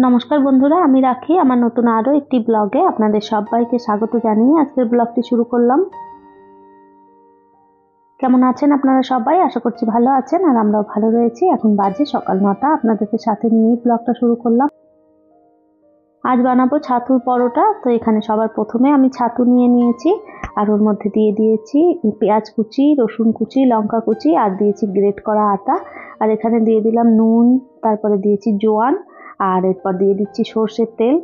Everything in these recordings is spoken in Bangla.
নমস্কার বন্ধুরা, আমি রাখি আমার নতুন আরো একটি ব্লগে আপনাদের সবাইকে স্বাগত জানিয়ে আজকের ব্লগটি শুরু করলাম। কেমন আছেন আপনারা সবাই? আশা করছি ভালো আছেন আর আমরাও ভালো রয়েছি। এখন বাজে সকাল 9টা, আপনাদেরকে সাথে নিয়ে ব্লগটা শুরু করলাম। আজ বানাবো ছাতুর পরোটা। তো এখানে সবার প্রথমে আমি ছাতু নিয়ে নিয়েছি আর ওর মধ্যে দিয়ে দিয়েছি পেঁয়াজ কুচি, রসুন কুচি, লঙ্কা কুচি আর দিয়েছি গ্রেট করা আটা। আর এখানে দিয়ে দিলাম নুন, তারপরে দিয়েছি জোয়ান আর এরপর দিয়ে দিচ্ছি সর্ষের তেল।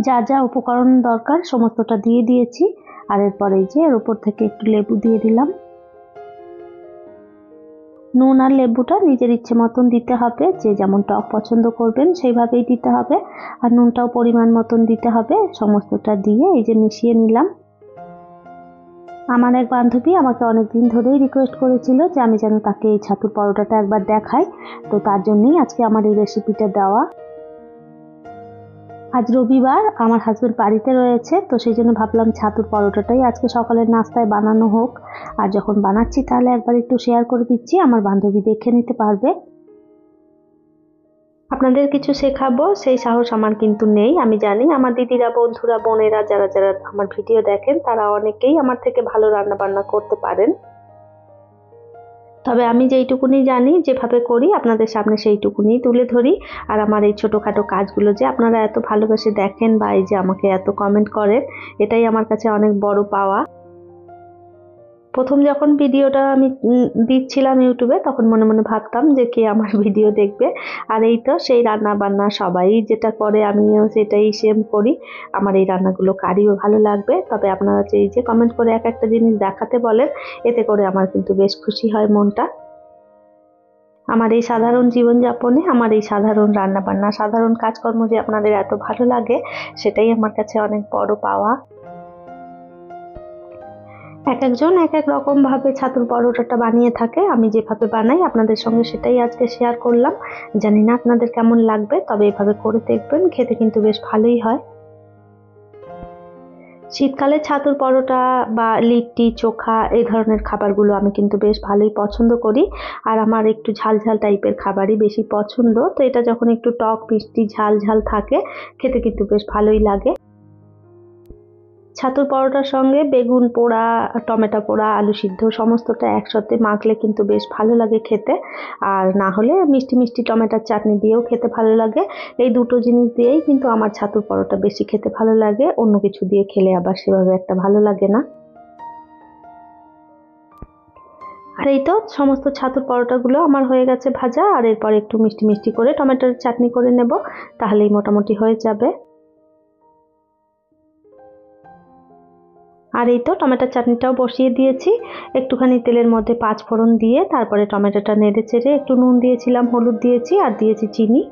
যা যা উপকরণ দরকার সমস্তটা দিয়ে দিয়েছি। আর এরপর এই যে এর উপর থেকে একটু লেবু দিয়ে দিলাম। নুন আর লেবুটা নিজের ইচ্ছে মতন দিতে হবে, যে যেমন টক পছন্দ করবেন সেইভাবেই দিতে হবে। আর নুনটাও পরিমাণ মতন দিতে হবে। সমস্তটা দিয়ে এই যে মিশিয়ে নিলাম। আমার এক বান্ধবী আমাকে অনেকদিন ধরেই রিকোয়েস্ট করেছিল যে আমি যেন তাকে এই ছাতুর পরোটাটা একবার দেখাই, তো তার জন্যই আজকে আমার এই রেসিপিটা দেওয়া। আজ রবিবার, আমার হাজবেন্ড বাড়িতে রয়েছে, তো সেই জন্য ভাবলাম ছাতুর পরোটাটাই আজকে সকালের নাস্তায় বানানো হোক। আর যখন বানাচ্ছি তাহলে একবার একটু শেয়ার করে দিচ্ছি, আমার বান্ধবী দেখে নিতে পারবে। আপনাদের কিছু শেখাবো সেই সাহস আমার কিন্তু নেই। আমি জানি আমার দিদিরা, বন্ধুরা, বোনেরা যারা যারা আমার ভিডিও দেখেন তারা অনেকেই আমার থেকে ভালো রান্না বান্না করতে পারেন। তবে আমি যেইটুকুনি জানি, যেভাবে করি আপনাদের সামনে সেইটুকুনি তুলে ধরি। আর আমার এই ছোটোখাটো কাজগুলো যে আপনারা এত ভালোবেসে দেখেন বা এই যে আমাকে এত কমেন্ট করেন, এটাই আমার কাছে অনেক বড় পাওয়া। প্রথম যখন ভিডিওটা আমি দিচ্ছিলাম ইউটিউবে, তখন মনে মনে ভাবতাম যে কে আমার ভিডিও দেখবে। আর এই তো সেই রান্না বান্না সবাই যেটা করে আমিও সেটাই সেম করি। আমার এই রান্নাগুলো কারিও ভালো লাগবে। তবে আপনারা এই যে কমেন্ট করে এক একটা জিনিস দেখাতে বলেন, এতে করে আমার কিন্তু বেশ খুশি হয় মনটা। আমার এই সাধারণ জীবনযাপনে আমার এই সাধারণ রান্নাবান্না, সাধারণ কাজকর্ম যে আপনাদের এত ভালো লাগে, সেটাই আমার কাছে অনেক বড় পাওয়া। এক একজন এক এক রকম ভাবে ছাতুর পরোটাটা বানিয়ে থাকে। আমি যেভাবে বানাই আপনাদের সঙ্গে সেটাই আজকে শেয়ার করলাম। জানি না আপনাদের কেমন লাগবে, তবে এভাবে করে দেখবেন, খেতে কিন্তু বেশ ভালোই হয়। শীতকালে ছাতুর পরোটা বা লিট্টি চোখা এই ধরনের খাবারগুলো আমি কিন্তু বেশ ভালোই পছন্দ করি। আর আমার একটু ঝাল ঝাল টাইপের খাবারই বেশি পছন্দ। তো এটা যখন একটু টক মিষ্টি ঝাল ঝাল থাকে, খেতে কিন্তু বেশ ভালোই লাগে। ছাতুর পরোটার সঙ্গে বেগুন পোড়া, টমেটো পোড়া, আলু সিদ্ধ সমস্তটা একসাথে মাখলে কিন্তু বেশ ভালো লাগে খেতে। আর না হলে মিষ্টি মিষ্টি টমেটোর চাটনি দিয়েও খেতে ভালো লাগে। এই দুটো জিনিস দিয়েই কিন্তু আমার ছাতুর পরোটা বেশি খেতে ভালো লাগে। অন্য কিছু দিয়ে খেলে আবার সেভাবে একটা ভালো লাগে না। আর এই তো সমস্ত ছাতুর পরোটাগুলো আমার হয়ে গেছে ভাজা। আর এরপর একটু মিষ্টি মিষ্টি করে টমেটোর চাটনি করে নেব, তাহলেই মোটামুটি হয়ে যাবে। আর এই তো টমেটোর চাটনিটাও বসিয়ে দিয়েছি। একটুখানি তেলের মধ্যে 5 ফোড়ন দিয়ে তারপরে টমেটোটা নেড়ে চেড়ে একটু নুন দিয়েছিলাম, হলুদ দিয়েছি আর দিয়েছি চিনি।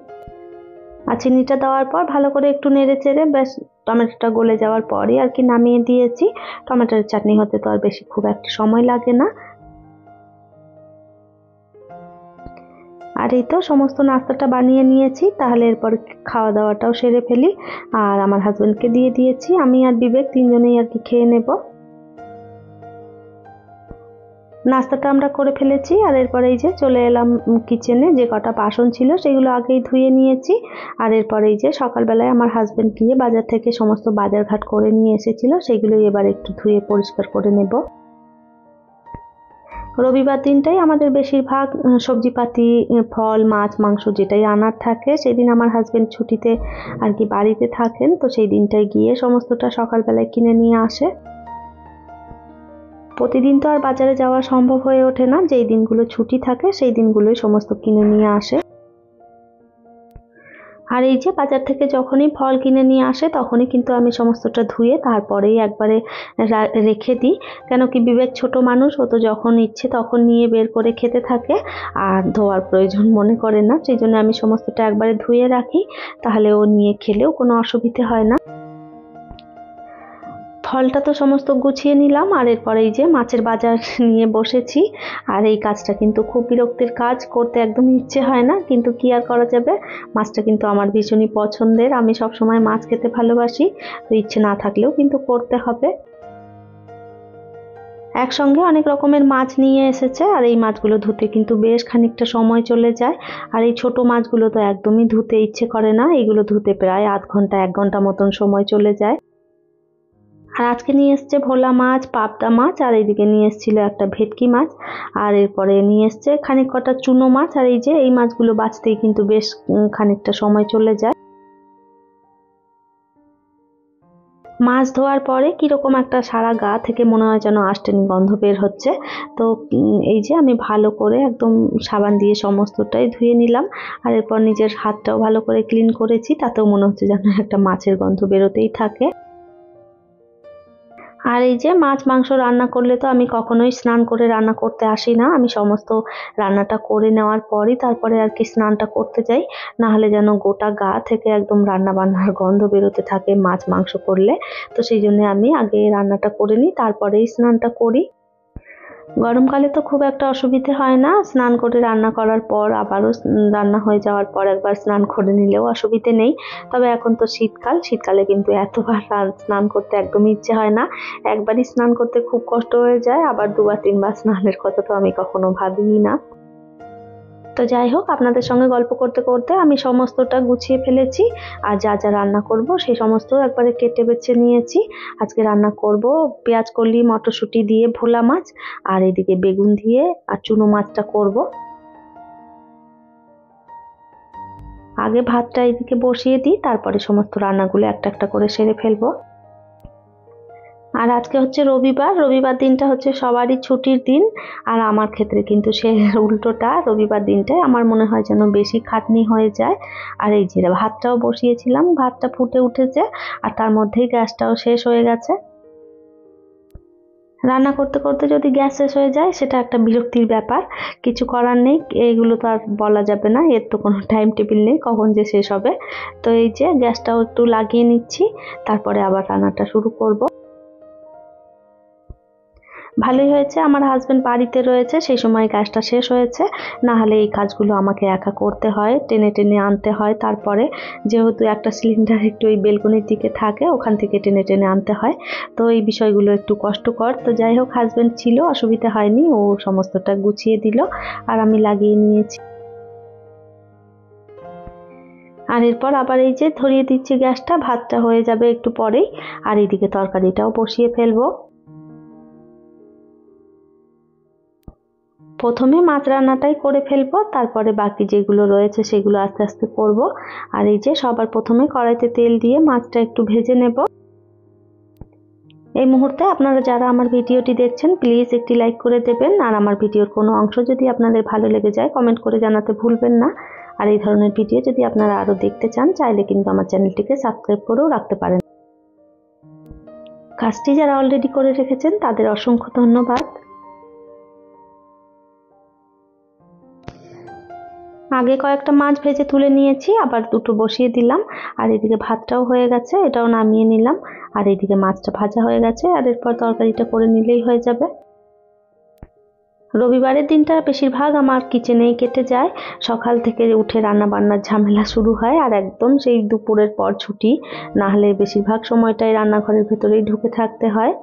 আর চিনিটা দেওয়ার পর ভালো করে একটু নেড়ে চেড়ে ব্যাস টমেটোটা গলে যাওয়ার পরই আর কি নামিয়ে দিয়েছি। টমেটোর চাটনি হতে তো আর বেশি খুব একটা সময় লাগে না। আর এই তো সমস্ত নাস্তাটা বানিয়ে নিয়েছি, তাহলে এরপর খাওয়া দাওয়াটাও সেরে ফেলি। আর আমার হাজবেন্ডকে দিয়ে দিয়েছি, আমি আর বিবেক তিনজনেই আর কি খেয়ে নেব। নাস্তাটা আমরা করে ফেলেছি। আর এরপরে এই যে চলে এলাম কিচেনে। যে কটা বাসন ছিল সেগুলো আগেই ধুয়ে নিয়েছি। আর এরপরে এই যে সকালবেলায় আমার হাজবেন্ড গিয়ে বাজার থেকে সমস্ত বাজারঘাট করে নিয়ে এসেছিল, সেগুলোই এবার একটু ধুয়ে পরিষ্কার করে নেব। রবিবার দিনটাই আমাদের বেশিরভাগ সবজিপাতি, ফল, মাছ, মাংস যেটাই আনার থাকে, সেদিন আমার হাজবেন্ড ছুটিতে আর কি বাড়িতে থাকেন, তো সেই দিনটাই গিয়ে সমস্তটা সকালবেলায় কিনে নিয়ে আসে। প্রতিদিন তো আর বাজারে যাওয়া সম্ভব হয়ে ওঠে না, যেই দিনগুলো ছুটি থাকে সেই দিনগুলোই সমস্ত কিনে নিয়ে আসে। আর এই যে বাজার থেকে যখনই ফল কিনে নিয়ে আসে তখনই কিন্তু আমি সমস্তটা ধুয়ে তারপরেই একবারে রেখে দিই। কেন কি বিবেক ছোট মানুষ, ও তো যখন ইচ্ছে তখন নিয়ে বের করে খেতে থাকে আর ধোয়ার প্রয়োজন মনে করে না। সেই জন্য আমি সমস্তটা একবারে ধুয়ে রাখি, তাহলে ও নিয়ে খেলেও কোনো অসুবিধে হয় না। ফলটা তো সমস্ত গুছিয়ে নিলাম। আর এরপরে এই যে মাছের বাজার নিয়ে বসেছি। আর এই কাজটা কিন্তু খুব বিরক্তির কাজ, করতে একদমই ইচ্ছে হয় না, কিন্তু কি আর করা যাবে। মাছটা কিন্তু আমার ভীষণই পছন্দের, আমি সব সময় মাছ খেতে ভালোবাসি, তো ইচ্ছে না থাকলেও কিন্তু করতে হবে। একসঙ্গে অনেক রকমের মাছ নিয়ে এসেছে, আর এই মাছগুলো ধুতে কিন্তু বেশ খানিকটা সময় চলে যায়। আর এই ছোট মাছগুলো তো একদমই ধুতে ইচ্ছে করে না, এগুলো ধুতে প্রায় আধ ঘন্টা 1 ঘন্টা মতন সময় চলে যায়। আর আজকে নিয়ে এসছে ভোলা মাছ, পাবদা মাছ, আর এইদিকে নিয়ে এসেছিল একটা ভেটকি মাছ, আর এরপরে নিয়ে এসছে খানিক কটা চুনো মাছ। আর এই যে এই মাছগুলো বাছতেই কিন্তু বেশ খানিকটা সময় চলে যায়। মাছ ধোয়ার পরে কিরকম একটা সারা গা থেকে মনে হয় যেন আষ্টেনি গন্ধ বের হচ্ছে। তো এই যে আমি ভালো করে একদম সাবান দিয়ে সমস্তটাই ধুয়ে নিলাম, আর এরপর নিজের হাতটাও ভালো করে ক্লিন করেছি, তাতেও মনে হচ্ছে যেন একটা মাছের গন্ধ বেরোতেই থাকে। আর এই যে মাছ মাংস রান্না করলে তো আমি কখনোই স্নান করে রান্না করতে আসি না, আমি সমস্ত রান্নাটা করে নেওয়ার পরই তারপরে আর কি স্নানটা করতে যাই, না হলে যেন গোটা গা থেকে একদম রান্না বান্নার গন্ধ বেরোতে থাকে মাছ মাংস করলে। তো সেই জন্য আমি আগে রান্নাটা করে নিই, তারপরেই স্নানটা করি। গরমকালে তো খুব একটা অসুবিধে হয় না, স্নান করে রান্না করার পর আবারও রান্না হয়ে যাওয়ার পর একবার স্নান করে নিলেও অসুবিধে নেই। তবে এখন তো শীতকাল, শীতকালে কিন্তু এতবার স্নান করতে একদমই ইচ্ছে হয় না। একবারই স্নান করতে খুব কষ্ট হয়ে যায়, আবার 2-3 বার স্নানের কথা তো আমি কখনো ভাবিই না। তো যাই হোক, আপনাদের সঙ্গে গল্প করতে করতে আমি সমস্তটা গুছিয়ে ফেলেছি, আর যা যা রান্না করব সেই সমস্ত একবারে কেটে বেছে নিয়েছি। আজকে রান্না করব পেঁয়াজ কলি মটরশুঁটি দিয়ে ভোলা মাছ, আর এদিকে বেগুন দিয়ে আর চুনো মাছটা করব। আগে ভাতটা এদিকে বসিয়ে দিই, তারপরে সমস্ত রান্নাগুলো একটা একটা করে সেরে ফেলবো। আর আজকে হচ্ছে রবিবার, রবিবার দিনটা হচ্ছে সবারই ছুটির দিন, আর আমার ক্ষেত্রে কিন্তু সে উল্টোটা, রবিবার দিনটায় আমার মনে হয় যেন বেশি খাটনি হয়ে যায়। আর এই যে ভাতটাও বসিয়েছিলাম, ভাতটা ফুটে উঠেছে, আর তার মধ্যেই গ্যাসটাও শেষ হয়ে গেছে। রান্না করতে করতে যদি গ্যাস শেষ হয়ে যায় সেটা একটা বিরক্তির ব্যাপার, কিছু করার নেই, এগুলো তো আর বলা যাবে না, এর তো কোনো টাইম টেবিল নেই কখন যে শেষ হবে। তো এই যে গ্যাসটাও একটু লাগিয়ে নিচ্ছি, তারপরে আবার রান্নাটা শুরু করব। ভালোই হয়েছে আমার হাজবেন্ড বাড়িতে রয়েছে, সেই সময় কাজটা শেষ হয়েছে, না হলে এই কাজগুলো আমাকে একা করতে হয়, টেনে টেনে আনতে হয়। তারপরে যেহেতু একটা সিলিন্ডার একটু ওই বেলকনির দিকে থাকে, ওখান থেকে টেনে টেনে আনতে হয়, তো এই বিষয়গুলো একটু কষ্টকর। তো যাই হোক, হাজবেন্ড ছিল, অসুবিধা হয়নি, ও সমস্তটা গুছিয়ে দিল আর আমি লাগিয়ে নিয়েছি। আর এরপর আবার এই যে ধরিয়ে দিচ্ছি গ্যাসটা, ভাতটা হয়ে যাবে একটু পরেই, আর এইদিকে তরকারিটাও বসিয়ে ফেলবো। প্রথমে মাছ রান্নাটাই করে ফেলবো, তারপরে বাকি যেগুলো রয়েছে সেগুলো আস্তে আস্তে করব। আর এই যে সবার প্রথমে কড়াইতে তেল দিয়ে মাছটা একটু ভেজে নেব। এই মুহূর্তে আপনারা যারা আমার ভিডিওটি দেখছেন প্লিজ একটি লাইক করে দেবেন, আর আমার ভিডিওর কোনো অংশ যদি আপনাদের ভালো লেগে যায় কমেন্ট করে জানাতে ভুলবেন না। আর এই ধরনের ভিডিও যদি আপনারা আরও দেখতে চান, চাইলে কিন্তু আমার চ্যানেলটিকে সাবস্ক্রাইব করেও রাখতে পারেন। কাজটি যারা অলরেডি করে রেখেছেন তাদের অসংখ্য ধন্যবাদ। আগে কয়েকটা মাছ ভেজে তুলে নিয়েছি, আবার দুটো বসিয়ে দিলাম, আর এদিকে ভাতটাও হয়ে গেছে, এটাও নামিয়ে নিলাম, আর এদিকে মাছটা ভাজা হয়ে গেছে, আর এরপর তরকারিটা করে নিলেই হয়ে যাবে। রবিবারের দিনটা বেশিরভাগ আমার কিচেনেই কেটে যায়, সকাল থেকে উঠে রান্না বান্নার ঝামেলা শুরু হয়, আর একদম সেই দুপুরের পর ছুটি, না হলে বেশিরভাগ সময়টাই রান্নাঘরের ভেতরেই ঢুকে থাকতে হয়।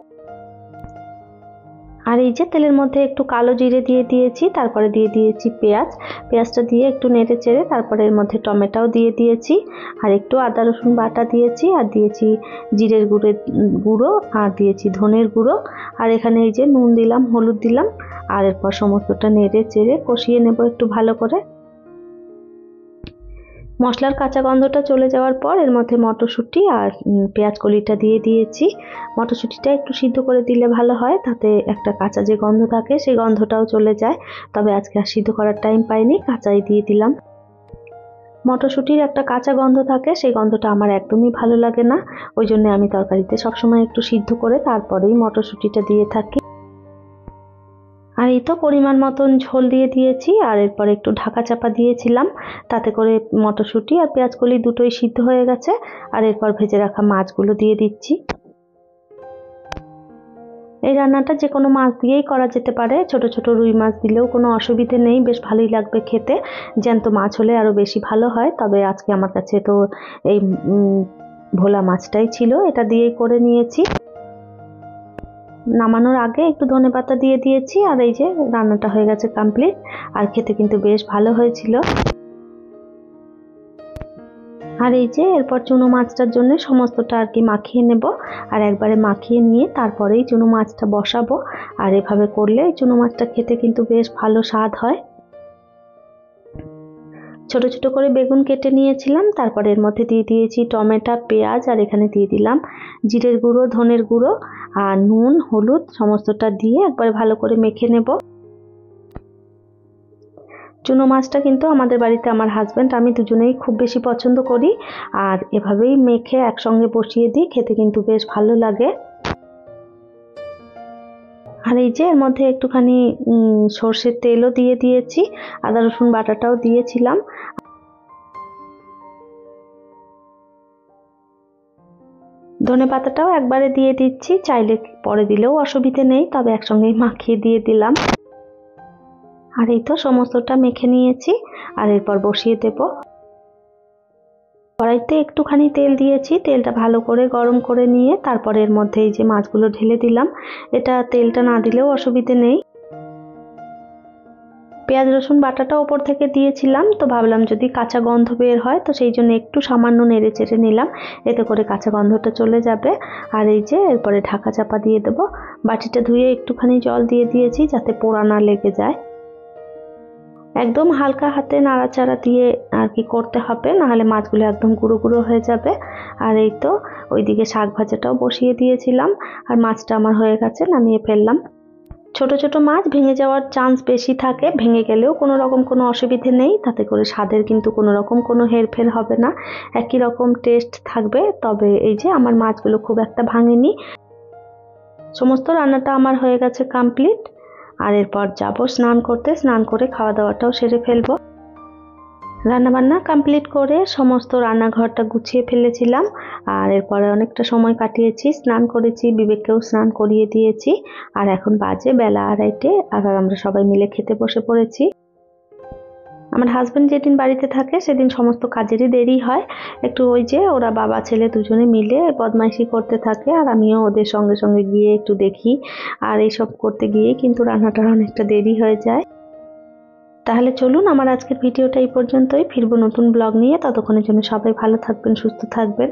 আর এই যে তেলের মধ্যে একটু কালো জিরে দিয়ে দিয়েছি, তারপরে দিয়ে দিয়েছি পেঁয়াজ, পেঁয়াজটা দিয়ে একটু নেড়ে চেড়ে তারপরে এর মধ্যে টমেটোও দিয়ে দিয়েছি, আর একটু আদা রসুন বাটা দিয়েছি, আর দিয়েছি জিরের গুঁড়ো, আর দিয়েছি ধনের গুঁড়ো, আর এখানে এই যে নুন দিলাম, হলুদ দিলাম, আর এরপর সমস্তটা নেড়ে চেড়ে কষিয়ে নেব একটু ভালো করে। মশলার কাঁচা গন্ধটা চলে যাওয়ার পর এর মধ্যে মটরশুঁটি আর পেঁয়াজ কলিটা দিয়ে দিয়েছি। মটরশুঁটিটা একটু সিদ্ধ করে দিলে ভালো হয়, তাতে একটা কাঁচা যে গন্ধ থাকে সেই গন্ধটাও চলে যায়। তবে আজকে আর সিদ্ধ করার টাইম পাইনি, কাঁচাই দিয়ে দিলাম। মটরশুঁটির একটা কাঁচা গন্ধ থাকে, সেই গন্ধটা আমার একদমই ভালো লাগে না, ওই জন্য আমি তরকারিতে সবসময় একটু সিদ্ধ করে তারপরেই মটরশুঁটিটা দিয়ে থাকি। আর এই তো পরিমাণ মতন ঝোল দিয়ে দিয়েছি, আর এরপর একটু ঢাকা চাপা দিয়েছিলাম, তাতে করে মটরশুঁটি আর পেঁয়াজ কলি দুটোই সিদ্ধ হয়ে গেছে। আর এরপর ভেজে রাখা মাছগুলো দিয়ে দিচ্ছি। এই রান্নাটা যে কোনো মাছ দিয়েই করা যেতে পারে, ছোট ছোট রুই মাছ দিলেও কোনো অসুবিধে নেই, বেশ ভালোই লাগবে খেতে। জ্যান্ত মাছ হলে আরও বেশি ভালো হয়, তবে আজকে আমার কাছে তো এই ভোলা মাছটাই ছিল, এটা দিয়েই করে নিয়েছি। নামানোর আগে একটু ধনেপাতা দিয়ে দিয়েছি। আর এই যে রান্নাটা হয়ে গেছে কমপ্লিট। আর খেতে কিন্তু বেশ ভালো হয়েছিল। আর এই যে এরপর চুনো মাছটার জন্য সমস্তটা আর কি মাখিয়ে নেব। আর একবারে মাখিয়ে নিয়ে তারপরেই চুনো মাছটা বসাবো। আর এভাবে করলে চুনো মাছটা খেতে কিন্তু বেশ ভালো স্বাদ হয়। ছোট ছোট করে বেগুন কেটে নিয়েছিলাম, তারপরে এর মধ্যে দিয়ে দিয়েছি টমেটো, পেঁয়াজ, আর এখানে দিয়ে দিলাম জিরের গুঁড়ো, ধনের গুঁড়ো আর নুন, হলুদ সমস্তটা দিয়ে একবারে ভালো করে মেখে নেব। চুনো মাছটা কিন্তু আমাদের বাড়িতে আমার হাজব্যান্ড আমি দুজনেই খুব বেশি পছন্দ করি। আর এভাবেই মেখে একসঙ্গে বসিয়ে দিই, খেতে কিন্তু বেশ ভালো লাগে। আর এই যে এর মধ্যে একটুখানি সর্ষের তেলও দিয়ে দিয়েছি, আদা রসুন বাটাটাও দিয়েছিলাম। ধনে পাতাটাও একবারে দিয়ে দিচ্ছি, চাইলে পরে দিলেও অসুবিধে নেই, তবে একসঙ্গেই মাখিয়ে দিয়ে দিলাম। আর এই তো সমস্তটা মেখে নিয়েছি। আর এরপর বসিয়ে দেব। কড়াইতে একটুখানি তেল দিয়েছি, তেলটা ভালো করে গরম করে নিয়ে তারপরে এর মধ্যে এই যে মাছগুলো ঢেলে দিলাম। এটা তেলটা না দিলেও অসুবিধে নেই। পেঁয়াজ রসুন বাটাটা ওপর থেকে দিয়েছিলাম, তো ভাবলাম যদি কাঁচা গন্ধ বের হয় তো সেই জন্য একটু সামান্য নেড়ে চেড়ে নিলাম, এতে করে কাঁচা গন্ধটা চলে যাবে। আর এই যে এরপরে ঢাকা চাপা দিয়ে দেব। বাটিটা ধুয়ে একটুখানি জল দিয়ে দিয়েছি যাতে পোড়া না লেগে যায়। একদম হালকা হাতে নাড়াচাড়া দিয়ে আর কি করতে হবে, নাহলে মাছগুলো একদম গুঁড়ো গুঁড়ো হয়ে যাবে। আর এই তো ওইদিকে শাক ভাজাটাও বসিয়ে দিয়েছিলাম। আর মাছটা আমার হয়ে গেছে, নামিয়ে ফেললাম। ছোট ছোট মাছ ভেঙে যাওয়ার চান্স বেশি থাকে, ভেঙে গেলেও কোনো রকম কোনো অসুবিধে নেই, তাতে করে স্বাদের কিন্তু কোনো রকম কোনো হেরফের হবে না, একই রকম টেস্ট থাকবে। তবে এই যে আমার মাছগুলো খুব একটা ভাঙেনি। সমস্ত রান্নাটা আমার হয়ে গেছে কমপ্লিট। আর এরপর যাব স্নান করতে, স্নান করে খাওয়া দাওয়াটাও সেরে ফেলবো। রান্নাবান্না কমপ্লিট করে সমস্ত রান্নাঘরটা গুছিয়ে ফেলেছিলাম। আর এরপরে অনেকটা সময় কাটিয়েছি, স্নান করেছি, বিবেককেও স্নান করিয়ে দিয়েছি। আর এখন বাজে বেলা 2:30, আর আমরা সবাই মিলে খেতে বসে পড়েছি। আমার হাজব্যান্ড যেদিন বাড়িতে থাকে সেদিন সমস্ত কাজেরই দেরি হয় একটু। ওই যে ওরা বাবা ছেলে দুজনে মিলে বদমাইশি করতে থাকে, আর আমিও ওদের সঙ্গে সঙ্গে গিয়ে একটু দেখি। আর এইসব করতে গিয়ে কিন্তু রান্নাটার অনেকটা দেরি হয়ে যায়। তাহলে চলুন, আমার আজকের ভিডিওটা এই পর্যন্তই। ফিরবো নতুন ব্লগ নিয়ে, ততক্ষণের জন্য সবাই ভালো থাকবেন, সুস্থ থাকবেন।